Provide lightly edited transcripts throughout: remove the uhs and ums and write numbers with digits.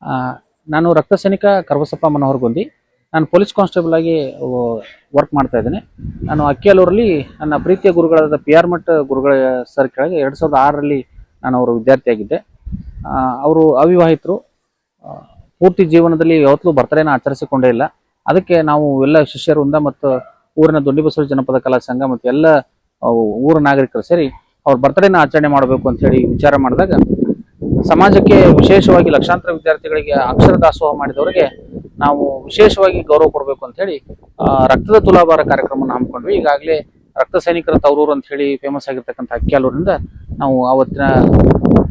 ಆ, ನಾನು ರಕ್ತ ಸೈನಿಕ ಕರ್ಬಸಪ್ಪ ಮನೋಹರಗುಂದಿ. ನಾನು ಪೊಲೀಸ್ ಕಾನ್ಸ್ಟೇಬಲ್ ಆಗಿ ವರ್ಕ್ ಮಾಡ್ತಾ ಇದ್ದೇನೆ. ನಾನು ಅಕ್ಕಿಯಲ್ಲೂರಲ್ಲಿ ನನ್ನ ಪ್ರೀತಿಯ ಗುರುಗಳಾದ ಪಿ ಆರ್ ಮಠ್ ಗುರುಗಳ ಸರ್ ಕೆಳಗೆ 2006ರಲ್ಲಿ ನಾನು ಅವರ ವಿದ್ಯಾರ್ಥಿಯಾಗಿದ್ದೆ. ಅವರು ಅವಿವಾಹಿತರು. ಪೂರ್ತಿ ಜೀವನದಲ್ಲಿ ಯಾವತ್ತೂ ಬರ್ತಡೇನ ಆಚರಿಸಿಕೊಂಡೇ ಇಲ್ಲ. ಅದಕ್ಕೆ ನಾವು ಎಲ್ಲ ಶಿಷ್ಯರಿಂದ ಮತ್ತು ಊರಿನ ದೊಡ್ಡಿಬಸವ ಜನಪದ ಕಲಾ ಸಂಘ ಮತ್ತು ಎಲ್ಲ ಊರ ನಾಗರಿಕರು ಸೇರಿ ಅವ್ರ ಬರ್ತಡೇನ ಆಚರಣೆ ಮಾಡಬೇಕು ಅಂತ ಹೇಳಿ ವಿಚಾರ ಮಾಡಿದಾಗ, ಸಮಾಜಕ್ಕೆ ವಿಶೇಷವಾಗಿ ಲಕ್ಷಾಂತರ ವಿದ್ಯಾರ್ಥಿಗಳಿಗೆ ಅಕ್ಷರ ದಾಸೋಹ ಮಾಡಿದವರಿಗೆ ನಾವು ವಿಶೇಷವಾಗಿ ಗೌರವ ಕೊಡಬೇಕು ಅಂತ ಹೇಳಿ ರಕ್ತದ ತುಲಾಭಾರ ಕಾರ್ಯಕ್ರಮವನ್ನು ಹಮ್ಮಿಕೊಂಡ್ವಿ. ಈಗಾಗಲೇ ರಕ್ತ ಸೈನಿಕರ ತವರೂರು ಅಂತ ಹೇಳಿ ಫೇಮಸ್ ಆಗಿರ್ತಕ್ಕಂಥ ಅಕ್ಕಿಯಾಲೂರಿನಿಂದ ನಾವು ಅವತ್ತಿನ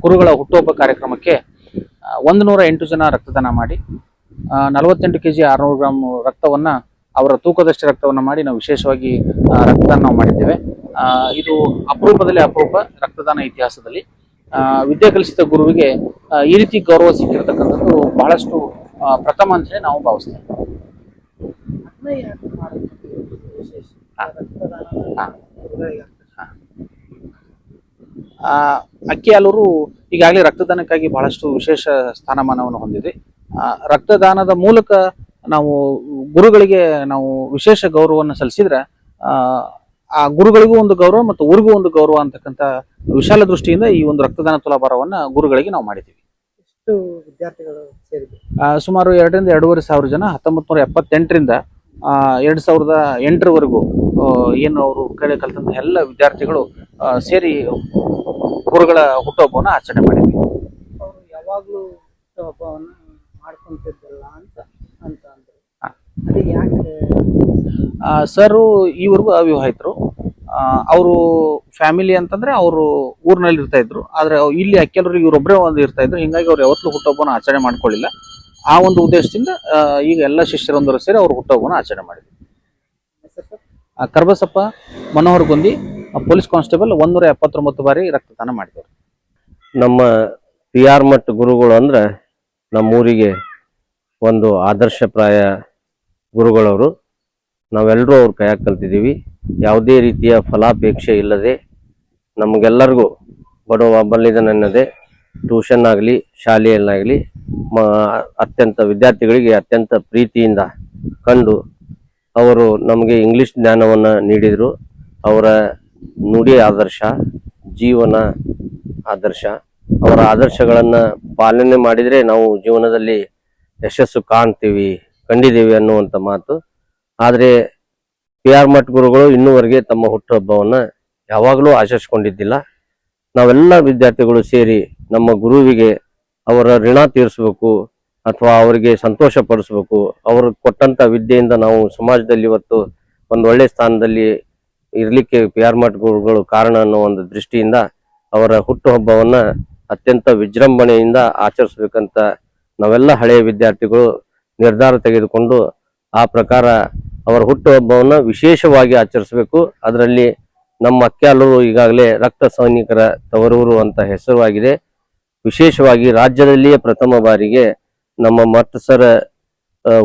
ಗುರುಗಳ ಹುಟ್ಟುಹಬ್ಬ ಕಾರ್ಯಕ್ರಮಕ್ಕೆ 108 ಜನ ರಕ್ತದಾನ ಮಾಡಿ 48 kg 600 ಗ್ರಾಮ್ ರಕ್ತವನ್ನ, ಅವರ ತೂಕದಷ್ಟು ರಕ್ತವನ್ನ ಮಾಡಿ ನಾವು ವಿಶೇಷವಾಗಿ ರಕ್ತದಾನ ನಾವು ಮಾಡಿದ್ದೇವೆ. ಇದು ಅಪರೂಪದಲ್ಲಿ ಅಪರೂಪ ರಕ್ತದಾನ ಇತಿಹಾಸದಲ್ಲಿ. ವಿದ್ಯೆ ಕಲಿಸಿದ ಗುರುವಿಗೆ ಈ ರೀತಿ ಗೌರವ ಸಿಕ್ಕಿರತಕ್ಕಂಥದ್ದು ಬಹಳಷ್ಟು ಪ್ರಥಮ ಅಂತ ಹೇಳಿ ನಾವು ಭಾವಿಸ್ತೇವೆ. ಅಕ್ಕಿಯಾಲೂರು ಈಗಾಗಲೇ ರಕ್ತದಾನಕ್ಕಾಗಿ ಬಹಳಷ್ಟು ವಿಶೇಷ ಸ್ಥಾನಮಾನವನ್ನು ಹೊಂದಿದೆ. ರಕ್ತದಾನದ ಮೂಲಕ ನಾವು ಗುರುಗಳಿಗೆ ನಾವು ವಿಶೇಷ ಗೌರವವನ್ನು ಸಲ್ಲಿಸಿದ್ರೆ ಆ ಗುರುಗಳಿಗೂ ಒಂದು ಗೌರವ ಮತ್ತು ಊರಿಗೂ ಒಂದು ಗೌರವ ಅಂತಕ್ಕಂಥ ವಿಶಾಲ ದೃಷ್ಟಿಯಿಂದ ಈ ಒಂದು ರಕ್ತದಾನ ತುಲಾಭಾರವನ್ನ ಗುರುಗಳಿಗೆ ನಾವು ಮಾಡಿದ್ದೀವಿ. ಎಷ್ಟು ವಿದ್ಯಾರ್ಥಿಗಳು ಸೇರಿದ್ರು? ಸುಮಾರು 2 ರಿಂದ 2.5 ಸಾವಿರ ಜನ 1978ರಿಂದ 2008ರವರೆಗೂ ಏನು ಅವರು ಕಲಿತಂತ ಎಲ್ಲ ವಿದ್ಯಾರ್ಥಿಗಳು ಸೇರಿ ಗುರುಗಳ ಹುಟ್ಟುಹಬ್ಬವನ್ನು ಆಚರಣೆ ಮಾಡಿದ್ವಿ. ಅವರು ಯಾವಾಗ್ಲೂ ಹುಟ್ಟುಹಬ್ಬವನ್ನು ಮಾಡ್ಕೊಂತಿದ್ದಲ್ಲ ಅಂತ ಅಂದ್ರೆ ಅದು ಯಾಕೆ? ಸರ್ ಈವರೆಗೂ ಅವಿವಾಹಿತರು. ಅವರು ಫ್ಯಾಮಿಲಿ ಅಂತಂದ್ರೆ ಅವರು ಊರಿನಲ್ಲಿ ಇರ್ತಾ ಇದ್ರು. ಆದ್ರೆ ಇಲ್ಲಿ ಅಕ್ಕಿಯಾಲೂರಿಗೆ ಇವರೊಬ್ಬರೇ ಒಂದು ಇರ್ತಾ ಇದ್ರು. ಹಿಂಗಾಗಿ ಅವ್ರು ಯಾವತ್ತೂ ಹುಟ್ಟುಹಬ್ಬನ ಆಚರಣೆ ಮಾಡ್ಕೊಳ್ಳಿಲ್ಲ. ಆ ಒಂದು ಉದ್ದೇಶದಿಂದ ಈಗ ಎಲ್ಲ ಶಿಷ್ಯರೊಂದರು ಸೇರಿ ಅವ್ರ ಹುಟ್ಟುಹಬ್ಬನ ಆಚರಣೆ ಮಾಡಿದ್ವಿ. ಕರ್ಬಸಪ್ಪ ಮನೋಹರಗುಂದಿ, ಪೊಲೀಸ್ ಕಾನ್ಸ್ಟೇಬಲ್, 179 ಬಾರಿ ರಕ್ತದಾನ ಮಾಡಿದವರು. ನಮ್ಮ ಪಿ ಆರ್ ಮಠ್ ಗುರುಗಳು ಅಂದ್ರೆ ನಮ್ಮೂರಿಗೆ ಒಂದು ಆದರ್ಶಪ್ರಾಯ ಗುರುಗಳವರು. ನಾವೆಲ್ಲರೂ ಅವ್ರ ಕೈಯಾಗ ಕಲ್ತಿದ್ದೀವಿ. ಯಾವುದೇ ರೀತಿಯ ಫಲಾಪೇಕ್ಷೆ ಇಲ್ಲದೆ ನಮಗೆಲ್ಲರಿಗೂ ಬಡವ ಬಲ್ಲಿದನೆನ್ನದೆ ಟ್ಯೂಷನ್ ಆಗಲಿ ಶಾಲೆಯಲ್ಲಾಗಲಿ ಅತ್ಯಂತ ವಿದ್ಯಾರ್ಥಿಗಳಿಗೆ ಅತ್ಯಂತ ಪ್ರೀತಿಯಿಂದ ಕಂಡು ಅವರು ನಮಗೆ ಇಂಗ್ಲಿಷ್ ಜ್ಞಾನವನ್ನು ನೀಡಿದರು. ಅವರ ನುಡಿ ಆದರ್ಶ, ಜೀವನ ಆದರ್ಶ, ಅವರ ಆದರ್ಶಗಳನ್ನು ಪಾಲನೆ ಮಾಡಿದರೆ ನಾವು ಜೀವನದಲ್ಲಿ ಯಶಸ್ಸು ಕಂಡಿದ್ದೀವಿ ಅನ್ನುವಂಥ ಮಾತು. ಆದರೆ ಪಿ ಆರ್ ಮಠ್ ಗುರುಗಳು ಇನ್ನೂವರೆಗೆ ತಮ್ಮ ಹುಟ್ಟುಹಬ್ಬವನ್ನು ಯಾವಾಗಲೂ ಆಚರಿಸ್ಕೊಂಡಿದ್ದಿಲ್ಲ. ನಾವೆಲ್ಲ ವಿದ್ಯಾರ್ಥಿಗಳು ಸೇರಿ ನಮ್ಮ ಗುರುವಿಗೆ ಅವರ ಋಣ ತೀರಿಸಬೇಕು ಅಥವಾ ಅವರಿಗೆ ಸಂತೋಷ ಪಡಿಸ್ಬೇಕು. ಅವರು ಕೊಟ್ಟಂತ ವಿದ್ಯೆಯಿಂದ ನಾವು ಸಮಾಜದಲ್ಲಿ ಇವತ್ತು ಒಂದು ಒಳ್ಳೆ ಸ್ಥಾನದಲ್ಲಿ ಇರಲಿಕ್ಕೆ ಪಿ ಆರ್ ಮಠ್ ಗುರುಗಳು ಕಾರಣ ಅನ್ನೋ ಒಂದು ದೃಷ್ಟಿಯಿಂದ ಅವರ ಹುಟ್ಟುಹಬ್ಬವನ್ನ ಅತ್ಯಂತ ವಿಜೃಂಭಣೆಯಿಂದ ಆಚರಿಸಬೇಕಂತ ನಾವೆಲ್ಲ ಹಳೆಯ ವಿದ್ಯಾರ್ಥಿಗಳು ನಿರ್ಧಾರ ತೆಗೆದುಕೊಂಡು ಆ ಪ್ರಕಾರ ಅವರ ಹುಟ್ಟುಹಬ್ಬವನ್ನ ವಿಶೇಷವಾಗಿ ಆಚರಿಸಬೇಕು. ಅದರಲ್ಲಿ ನಮ್ಮ ಅಕ್ಕಿಯಾಲೂರು ಈಗಾಗಲೇ ರಕ್ತ ಸೈನಿಕರ ತವರೂರು ಅಂತ ಹೆಸರುವಾಗಿದೆ. ವಿಶೇಷವಾಗಿ ರಾಜ್ಯದಲ್ಲಿಯೇ ಪ್ರಥಮ ಬಾರಿಗೆ ನಮ್ಮ ಮಠ್ ಸರ್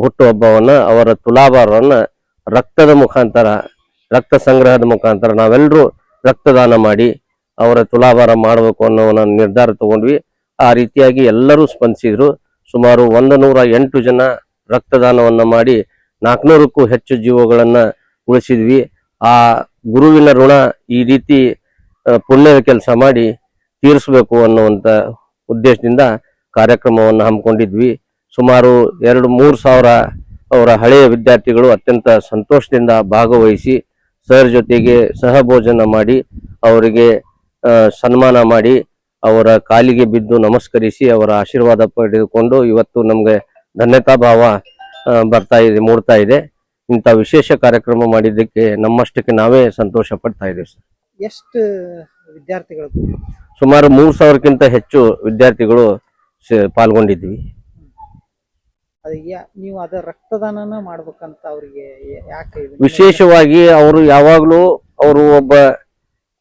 ಹುಟ್ಟುಹಬ್ಬವನ್ನ, ಅವರ ತುಲಾಭಾರವನ್ನ ರಕ್ತದ ಮುಖಾಂತರ, ರಕ್ತ ಸಂಗ್ರಹದ ಮುಖಾಂತರ ನಾವೆಲ್ಲರೂ ರಕ್ತದಾನ ಮಾಡಿ ಅವರ ತುಲಾಭಾರ ಮಾಡಬೇಕು ಅನ್ನೋ ನಿರ್ಧಾರ ತಗೊಂಡ್ವಿ. ಆ ರೀತಿಯಾಗಿ ಎಲ್ಲರೂ ಸ್ಪಂದಿಸಿದ್ರು. ಸುಮಾರು 108 ಜನ ರಕ್ತದಾನವನ್ನ ಮಾಡಿ 400ಕ್ಕೂ ಹೆಚ್ಚು ಜೀವಗಳನ್ನ ಉಳಿಸಿದ್ವಿ. ಆ ಗುರುವಿನ ಋಣ ಈ ರೀತಿ ಪುಣ್ಯದ ಕೆಲಸ ಮಾಡಿ ತೀರಿಸಬೇಕು ಅನ್ನುವಂಥ ಉದ್ದೇಶದಿಂದ ಕಾರ್ಯಕ್ರಮವನ್ನು ಹಮ್ಮಿಕೊಂಡಿದ್ವಿ. ಸುಮಾರು 2-3 ಸಾವಿರ ಅವರ ಹಳೆಯ ವಿದ್ಯಾರ್ಥಿಗಳು ಅತ್ಯಂತ ಸಂತೋಷದಿಂದ ಭಾಗವಹಿಸಿ ಸರ್ ಜೊತೆಗೆ ಸಹಭೋಜನ ಮಾಡಿ ಅವರಿಗೆ ಸನ್ಮಾನ ಮಾಡಿ ಅವರ ಕಾಲಿಗೆ ಬಿದ್ದು ನಮಸ್ಕರಿಸಿ ಅವರ ಆಶೀರ್ವಾದ ಪಡೆದುಕೊಂಡು ಇವತ್ತು ನಮ್ಗೆ ಧನ್ಯತಾ ಭಾವ ಮೂಡ್ತಾ ಇದೆ. ಇಂಥ ವಿಶೇಷ ಕಾರ್ಯಕ್ರಮ ಮಾಡಿದ್ದಕ್ಕೆ ನಮ್ಮಷ್ಟಕ್ಕೆ ನಾವೇ ಸಂತೋಷ ಪಡ್ತಾ ಇದ್ದೇವೆ ಸರ್. ಎಷ್ಟು ವಿದ್ಯಾರ್ಥಿಗಳು? ಸುಮಾರು 3,000ಕ್ಕಿಂತ ಹೆಚ್ಚು ವಿದ್ಯಾರ್ಥಿಗಳು ಪಾಲ್ಗೊಂಡಿದ್ವಿ. ನೀವು ಅದ ರಕ್ತದಾನನ ಮಾಡ್ಬೇಕಂತ ಅವ್ರಿಗೆ ಯಾಕೆ? ವಿಶೇಷವಾಗಿ ಅವರು ಯಾವಾಗ್ಲೂ ಅವರು ಒಬ್ಬ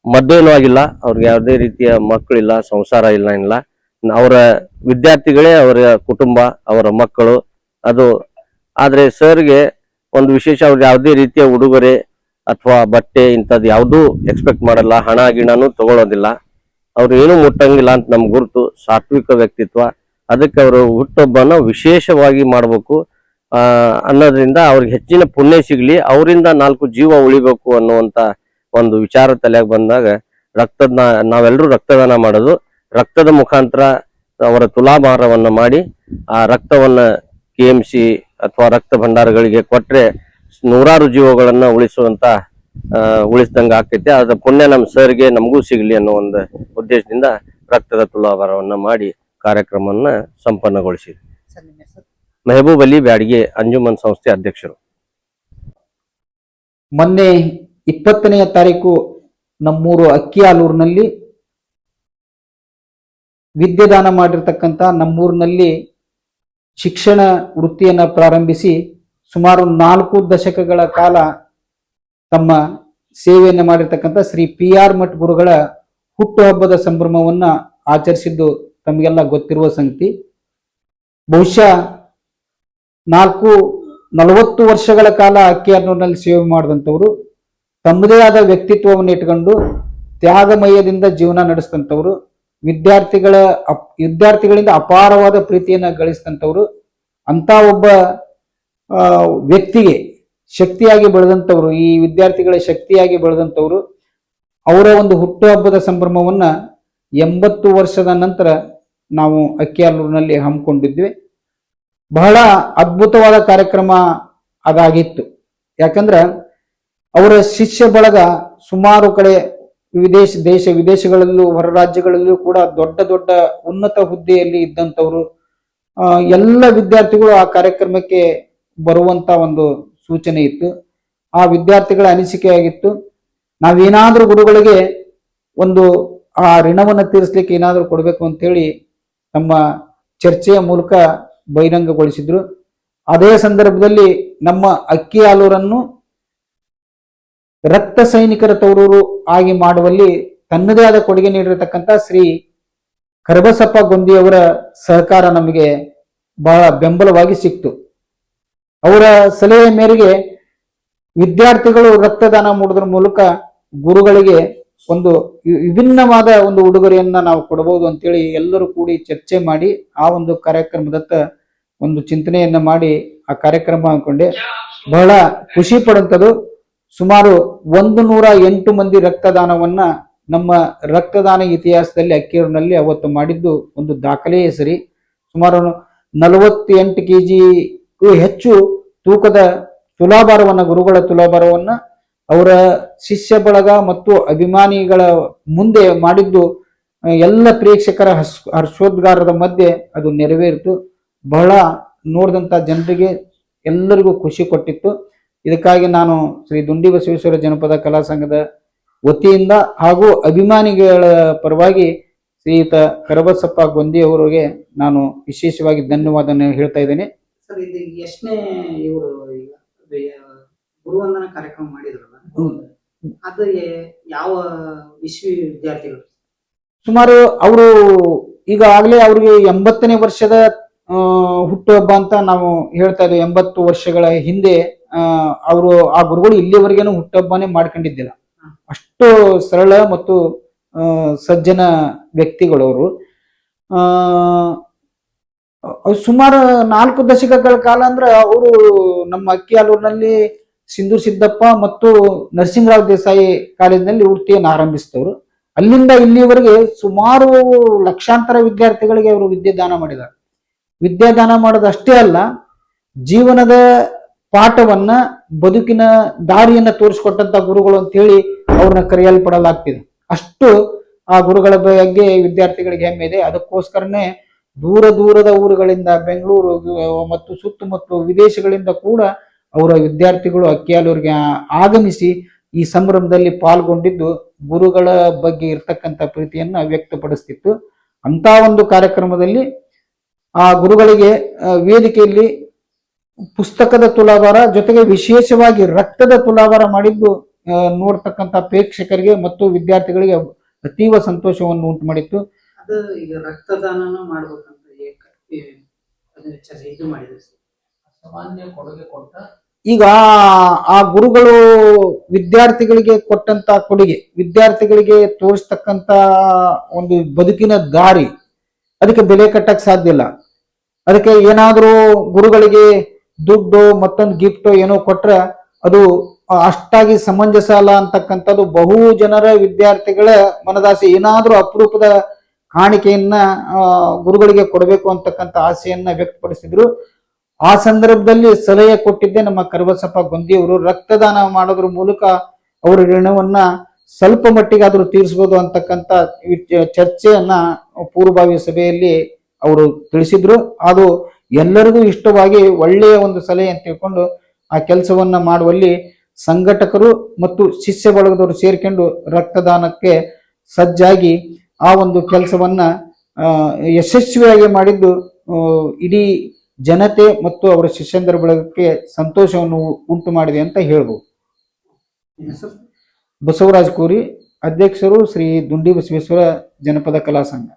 ಮದ್ವೇನೂ ಆಗಿಲ್ಲ, ಅವ್ರಿಗೆ ಯಾವುದೇ ರೀತಿಯ ಮಕ್ಕಳಿಲ್ಲ, ಸಂಸಾರ ಇಲ್ಲ. ಅವರ ವಿದ್ಯಾರ್ಥಿಗಳೇ ಅವರ ಕುಟುಂಬ, ಅವರ ಮಕ್ಕಳು. ಅದು ಆದ್ರೆ ಸರ್ಗೆ ಒಂದು ವಿಶೇಷ, ಅವ್ರಿಗೆ ಯಾವುದೇ ರೀತಿಯ ಉಡುಗೊರೆ ಅಥವಾ ಬಟ್ಟೆ ಇಂಥದ್ದು ಯಾವುದೂ ಎಕ್ಸ್ಪೆಕ್ಟ್ ಮಾಡಲ್ಲ, ಹಣ ಗಿಣನೂ ತಗೊಳ್ಳೋದಿಲ್ಲ. ಅವ್ರು ಏನೂ ಮುಟ್ಟಂಗಿಲ್ಲ ಅಂತ ನಮ್ಗೆ ಗುರುತು. ಸಾತ್ವಿಕ ವ್ಯಕ್ತಿತ್ವ, ಅದಕ್ಕೆ ಅವರು ಹುಟ್ಟುಹಬ್ಬನ ವಿಶೇಷವಾಗಿ ಮಾಡಬೇಕು ಅನ್ನೋದ್ರಿಂದ ಅವ್ರಿಗೆ ಹೆಚ್ಚಿನ ಪುಣ್ಯ ಸಿಗ್ಲಿ, ಅವರಿಂದ 4 ಜೀವ ಉಳಿಬೇಕು ಅನ್ನುವಂತ ಒಂದು ವಿಚಾರ ತಲೆಯಾಗ ಬಂದಾಗ ನಾವೆಲ್ಲರೂ ರಕ್ತದಾನ ಮಾಡೋದು, ರಕ್ತದ ಮುಖಾಂತರ ಅವರ ತುಲಾಭಾರವನ್ನ ಮಾಡಿ ಆ ರಕ್ತವನ್ನ KMC ಅಥವಾ ರಕ್ತ ಭಂಡಾರಗಳಿಗೆ ಕೊಟ್ರೆ ನೂರಾರು ಜೀವಗಳನ್ನ ಉಳಿಸಿದಂಗ ಆಕೈತೆ. ಅದ್ರ ಪುಣ್ಯ ನಮ್ಮ ಸರ್ಗೆ ನಮಗೂ ಸಿಗ್ಲಿ ಅನ್ನೋ ಒಂದು ಉದ್ದೇಶದಿಂದ ರಕ್ತದ ತುಲಾಭಾರವನ್ನ ಮಾಡಿ ಕಾರ್ಯಕ್ರಮವನ್ನ ಸಂಪನ್ನಗೊಳಿಸಿದ್ವಿ. ಸರ್ ನಿಮ್ಮ ಹೆಸರು? ಮೆಹಬೂಬ್ ಅಲಿ ಬ್ಯಾಡಗಿ, ಅಂಜುಮನ್ ಸಂಸ್ಥೆ ಅಧ್ಯಕ್ಷರು. ಮೊನ್ನೆ 20ನೇ ತಾರೀಕು ನಮ್ಮೂರು ಅಕ್ಕಿಯಾಲೂರಿನಲ್ಲಿ ವಿದ್ಯಾದಾನ ಮಾಡಿರ್ತಕ್ಕಂಥ ನಮ್ಮೂರಿನಲ್ಲಿ ಶಿಕ್ಷಣ ವೃತ್ತಿಯನ್ನು ಪ್ರಾರಂಭಿಸಿ ಸುಮಾರು 4 ದಶಕಗಳ ಕಾಲ ತಮ್ಮ ಸೇವೆಯನ್ನು ಮಾಡಿರ್ತಕ್ಕಂಥ ಶ್ರೀ PR ಮಠ್ ಗುರುಗಳ ಹುಟ್ಟುಹಬ್ಬದ ಸಂಭ್ರಮವನ್ನ ಆಚರಿಸಿದ್ದು ತಮಗೆಲ್ಲ ಗೊತ್ತಿರುವ ಸಂಗತಿ. ಬಹುಶಃ 40 ವರ್ಷಗಳ ಕಾಲ ಅಕ್ಕಿಯಾಲೂರಿನಲ್ಲಿ ಸೇವೆ ಮಾಡಿದಂಥವ್ರು, ತಮ್ಮದೇ ಆದ ವ್ಯಕ್ತಿತ್ವವನ್ನು ಇಟ್ಕೊಂಡು ತ್ಯಾಗಮಯದಿಂದ ಜೀವನ ನಡೆಸಿದಂಥವ್ರು, ವಿದ್ಯಾರ್ಥಿಗಳಿಂದ ಅಪಾರವಾದ ಪ್ರೀತಿಯನ್ನು ಗಳಿಸಿದಂಥವ್ರು, ಅಂತ ಒಬ್ಬ ವ್ಯಕ್ತಿಗೆ ಶಕ್ತಿಯಾಗಿ ಬೆಳೆದಂಥವ್ರು, ಈ ವಿದ್ಯಾರ್ಥಿಗಳ ಶಕ್ತಿಯಾಗಿ ಬೆಳೆದಂಥವ್ರು, ಅವರ ಒಂದು ಹುಟ್ಟುಹಬ್ಬದ ಸಂಭ್ರಮವನ್ನ 80 ವರ್ಷದ ನಂತರ ನಾವು ಅಕ್ಕಿಯಾಲೂರಿನಲ್ಲಿ ಹಮ್ಮಿಕೊಂಡಿದ್ವಿ. ಬಹಳ ಅದ್ಭುತವಾದ ಕಾರ್ಯಕ್ರಮ ಅದಾಗಿತ್ತು. ಯಾಕಂದ್ರ ಅವರ ಶಿಷ್ಯ ಬಳಗ ಸುಮಾರು ಕಡೆ ದೇಶ ವಿದೇಶಗಳಲ್ಲೂ ಹೊರ ರಾಜ್ಯಗಳಲ್ಲೂ ಕೂಡ ದೊಡ್ಡ ದೊಡ್ಡ ಉನ್ನತ ಹುದ್ದೆಯಲ್ಲಿ ಇದ್ದಂಥವ್ರು, ಎಲ್ಲ ವಿದ್ಯಾರ್ಥಿಗಳು ಆ ಕಾರ್ಯಕ್ರಮಕ್ಕೆ ಬರುವಂತ ಒಂದು ಸೂಚನೆ ಇತ್ತು. ಆ ವಿದ್ಯಾರ್ಥಿಗಳ ಅನಿಸಿಕೆ ಆಗಿತ್ತು, ನಾವೇನಾದ್ರೂ ಗುರುಗಳಿಗೆ ಒಂದು ಆ ಋಣವನ್ನು ತೀರಿಸ್ಲಿಕ್ಕೆ ಏನಾದ್ರೂ ಕೊಡ್ಬೇಕು ಅಂತೇಳಿ ತಮ್ಮ ಚರ್ಚೆಯ ಮೂಲಕ ಬಹಿರಂಗಗೊಳಿಸಿದ್ರು. ಅದೇ ಸಂದರ್ಭದಲ್ಲಿ ನಮ್ಮ ಅಕ್ಕಿಯಾಲೂರನ್ನು ರಕ್ತ ಸೈನಿಕರ ತವರೂರು ಆಗಿ ಮಾಡುವಲ್ಲಿ ತನ್ನದೇ ಆದ ಕೊಡುಗೆ ನೀಡಿರತಕ್ಕಂಥ ಶ್ರೀ ಕರಬಸಪ್ಪ ಗೊಂದಿಯವರ ಸಹಕಾರ ನಮಗೆ ಬಹಳ ಬೆಂಬಲವಾಗಿ ಸಿಕ್ತು. ಅವರ ಸಲಹೆ ಮೇರೆಗೆ ವಿದ್ಯಾರ್ಥಿಗಳು ರಕ್ತದಾನ ಮಾಡುವುದರ ಮೂಲಕ ಗುರುಗಳಿಗೆ ಒಂದು ವಿಭಿನ್ನವಾದ ಒಂದು ಉಡುಗೊರೆಯನ್ನ ನಾವು ಕೊಡಬಹುದು ಅಂತೇಳಿ ಎಲ್ಲರೂ ಕೂಡಿ ಚರ್ಚೆ ಮಾಡಿ ಆ ಒಂದು ಕಾರ್ಯಕ್ರಮದತ್ತ ಒಂದು ಚಿಂತನೆಯನ್ನ ಮಾಡಿ ಆ ಕಾರ್ಯಕ್ರಮ ಹಾಕೊಂಡೆ. ಬಹಳ ಖುಷಿ ಪಡುವಂಥದ್ದು. ಸುಮಾರು 108 ಮಂದಿ ರಕ್ತದಾನವನ್ನ ನಮ್ಮ ರಕ್ತದಾನ ಇತಿಹಾಸದಲ್ಲಿ ಅಕ್ಕಿಯೂರಿನಲ್ಲಿ ಅವತ್ತು ಮಾಡಿದ್ದು ಒಂದು ದಾಖಲೆಯೇ ಸರಿ. ಸುಮಾರು 48 kgಗೂ ಹೆಚ್ಚು ತೂಕದ ಗುರುಗಳ ತುಲಾಭಾರವನ್ನ ಅವರ ಶಿಷ್ಯ ಬಳಗ ಮತ್ತು ಅಭಿಮಾನಿಗಳ ಮುಂದೆ ಮಾಡಿದ್ದು ಎಲ್ಲ ಪ್ರೇಕ್ಷಕರ ಹರ್ಷೋದ್ಗಾರದ ಮಧ್ಯೆ ಅದು ನೆರವೇರಿತು. ಬಹಳ ನೋಡಿದಂತ ಜನರಿಗೆ ಎಲ್ಲರಿಗೂ ಖುಷಿ ಕೊಟ್ಟಿತ್ತು. ಇದಕ್ಕಾಗಿ ನಾನು ಶ್ರೀ ದುಂಡಿ ಬಸವೇಶ್ವರ ಜನಪದ ಕಲಾ ಸಂಘದ ವತಿಯಿಂದ ಹಾಗೂ ಅಭಿಮಾನಿಗಳ ಪರವಾಗಿ ಶ್ರೀಯುತ ಕರಬಸಪ್ಪ ಗೊಂದಿ ಅವರಿಗೆ ನಾನು ವಿಶೇಷವಾಗಿ ಧನ್ಯವಾದ ಹೇಳ್ತಾ ಇದ್ದೇನೆ. ಸರ್, ಇದು ಎಷ್ಟನೇ ಇವರು ಗುರುವಂದನ ಕಾರ್ಯಕ್ರಮ ಮಾಡಿದ್ರಲ್ಲ, ಅದು ಯಾವ ವಿಶ್ವವಿದ್ಯಾರ್ಥಿಗಳು? ಸುಮಾರು ಅವರು ಈಗಾಗಲೇ ಅವ್ರಿಗೆ 80ನೇ ವರ್ಷದ ಹುಟ್ಟುಹಬ್ಬ ಅಂತ ನಾವು ಹೇಳ್ತಾ ಇದ್ದೇವೆ. 80 ವರ್ಷಗಳ ಹಿಂದೆ ಅವರು ಆ ಗುರುಗಳು ಇಲ್ಲಿವರೆಗೇನು ಹುಟ್ಟುಹಬ್ಬನೇ ಮಾಡ್ಕೊಂಡಿದ್ದಿಲ್ಲ. ಅಷ್ಟು ಸರಳ ಮತ್ತು ಸಜ್ಜನ ವ್ಯಕ್ತಿಗಳು ಅವರು. ಸುಮಾರು 4 ದಶಕಗಳ ಕಾಲ ಅಂದ್ರೆ ಅವರು ನಮ್ಮ ಅಕ್ಕಿಯಾಲೂರಿನಲ್ಲಿ ಸಿಂಧೂರ್ ಸಿದ್ದಪ್ಪ ಮತ್ತು ನರಸಿಂಹರಾವ್ ದೇಸಾಯಿ ಕಾಲೇಜಿನಲ್ಲಿ ವೃತ್ತಿಯನ್ನು ಆರಂಭಿಸಿದವರು. ಅಲ್ಲಿಂದ ಇಲ್ಲಿವರೆಗೆ ಸುಮಾರು ಲಕ್ಷಾಂತರ ವಿದ್ಯಾರ್ಥಿಗಳಿಗೆ ಅವರು ವಿದ್ಯಾದಾನ ಮಾಡಿದ್ದಾರೆ. ವಿದ್ಯಾದಾನ ಮಾಡೋದಷ್ಟೇ ಅಲ್ಲ, ಜೀವನದ ಪಾಠವನ್ನ, ಬದುಕಿನ ದಾರಿಯನ್ನ ತೋರಿಸ್ಕೊಟ್ಟಂತ ಗುರುಗಳು ಅಂತ ಹೇಳಿ ಅವ್ರನ್ನ ಕರೆಯಲ್ಪಡಲಾಗ್ತಿದೆ. ಅಷ್ಟು ಆ ಗುರುಗಳ ಬಗ್ಗೆ ವಿದ್ಯಾರ್ಥಿಗಳಿಗೆ ಹೆಮ್ಮೆ ಇದೆ. ಅದಕ್ಕೋಸ್ಕರನೇ ದೂರದ ಊರುಗಳಿಂದ, ಬೆಂಗಳೂರು ಮತ್ತು ಸುತ್ತಮುತ್ತ ವಿದೇಶಗಳಿಂದ ಕೂಡ ಅವರ ವಿದ್ಯಾರ್ಥಿಗಳು ಅಕ್ಕಿಯಾಲೂರಿಗೆ ಆಗಮಿಸಿ ಈ ಸಂಭ್ರಮದಲ್ಲಿ ಪಾಲ್ಗೊಂಡಿದ್ದು ಗುರುಗಳ ಬಗ್ಗೆ ಇರ್ತಕ್ಕಂಥ ಪ್ರೀತಿಯನ್ನ ವ್ಯಕ್ತಪಡಿಸ್ತಿತ್ತು. ಅಂತ ಒಂದು ಕಾರ್ಯಕ್ರಮದಲ್ಲಿ ಆ ಗುರುಗಳಿಗೆ ವೇದಿಕೆಯಲ್ಲಿ ಪುಸ್ತಕದ ತುಲಾಭಾರ ಜೊತೆಗೆ ವಿಶೇಷವಾಗಿ ರಕ್ತದ ತುಲಾಭಾರ ಮಾಡಿದ್ದು ನೋಡ್ತಕ್ಕಂಥ ಪ್ರೇಕ್ಷಕರಿಗೆ ಮತ್ತು ವಿದ್ಯಾರ್ಥಿಗಳಿಗೆ ಅತೀವ ಸಂತೋಷವನ್ನು ಉಂಟು ಮಾಡಿತ್ತು. ಅದು ಈಗ ರಕ್ತದಾನ ಮಾಡ್ಬೇಕಂತ ಇದು ಮಾಡಿದ್ರು. ಸಾಮಾನ್ಯ ಕೊಡುಗೆ ಕೊಟ್ಟ ಈಗ ಆ ಗುರುಗಳು ವಿದ್ಯಾರ್ಥಿಗಳಿಗೆ ಕೊಟ್ಟಂತ ಕೊಡುಗೆ, ವಿದ್ಯಾರ್ಥಿಗಳಿಗೆ ತೋರಿಸ್ತಕ್ಕಂತ ಒಂದು ಬದುಕಿನ ದಾರಿ, ಅದಕ್ಕೆ ಬೆಲೆ ಕಟ್ಟಕ್ ಸಾಧ್ಯ ಇಲ್ಲ. ಅದಕ್ಕೆ ಏನಾದ್ರೂ ಗುರುಗಳಿಗೆ ದುಡ್ಡು ಮತ್ತೊಂದು ಗಿಫ್ಟ್ ಏನೋ ಕೊಟ್ರ ಅದು ಅಷ್ಟಾಗಿ ಸಮಂಜಸ ಅಲ್ಲ ಅಂತಕ್ಕಂಥದ್ದು ಬಹು ಜನರ ವಿದ್ಯಾರ್ಥಿಗಳ ಮನದಾಸೆ. ಏನಾದ್ರೂ ಅಪರೂಪದ ಕಾಣಿಕೆಯನ್ನ ಗುರುಗಳಿಗೆ ಕೊಡಬೇಕು ಅಂತಕ್ಕಂಥ ಆಸೆಯನ್ನ ವ್ಯಕ್ತಪಡಿಸಿದ್ರು. ಆ ಸಂದರ್ಭದಲ್ಲಿ ಸಲಹೆ ಕೊಟ್ಟಿದ್ದೆ ನಮ್ಮ ಕರಬಸಪ್ಪ ಗೊಂದಿಯವರು. ರಕ್ತದಾನ ಮಾಡೋದ್ರ ಮೂಲಕ ಅವರ ಋಣವನ್ನ ಸ್ವಲ್ಪ ಮಟ್ಟಿಗಾದ್ರೂ ತೀರಿಸಬಹುದು ಅಂತಕ್ಕಂಥ ಚರ್ಚೆಯನ್ನ ಪೂರ್ವಭಾವಿ ಸಭೆಯಲ್ಲಿ ಅವರು ತಿಳಿಸಿದ್ರು. ಅದು ಎಲ್ಲರಿಗೂ ಇಷ್ಟವಾಗಿ ಒಳ್ಳೆಯ ಒಂದು ಸಲಹೆ ಅಂತ ತಿಳ್ಕೊಂಡು ಆ ಕೆಲಸವನ್ನ ಮಾಡುವಲ್ಲಿ ಸಂಘಟಕರು ಮತ್ತು ಶಿಷ್ಯ ಬಳಗದವರು ಸೇರ್ಕೊಂಡು ರಕ್ತದಾನಕ್ಕೆ ಸಜ್ಜಾಗಿ ಆ ಒಂದು ಕೆಲಸವನ್ನ ಯಶಸ್ವಿಯಾಗಿ ಮಾಡಿದ್ದು ಇಡೀ ಜನತೆ ಮತ್ತು ಅವರ ಶಿಷ್ಯಂದರ ಬಳಗಕ್ಕೆ ಸಂತೋಷವನ್ನು ಉಂಟು ಮಾಡಿದೆ ಅಂತ ಹೇಳ್ಬೋದು. ಬಸವರಾಜ್ ಕೋರಿ, ಅಧ್ಯಕ್ಷರು ಶ್ರೀ ದುಂಡಿ ಬಸವೇಶ್ವರ ಜನಪದ ಕಲಾ ಸಂಘ.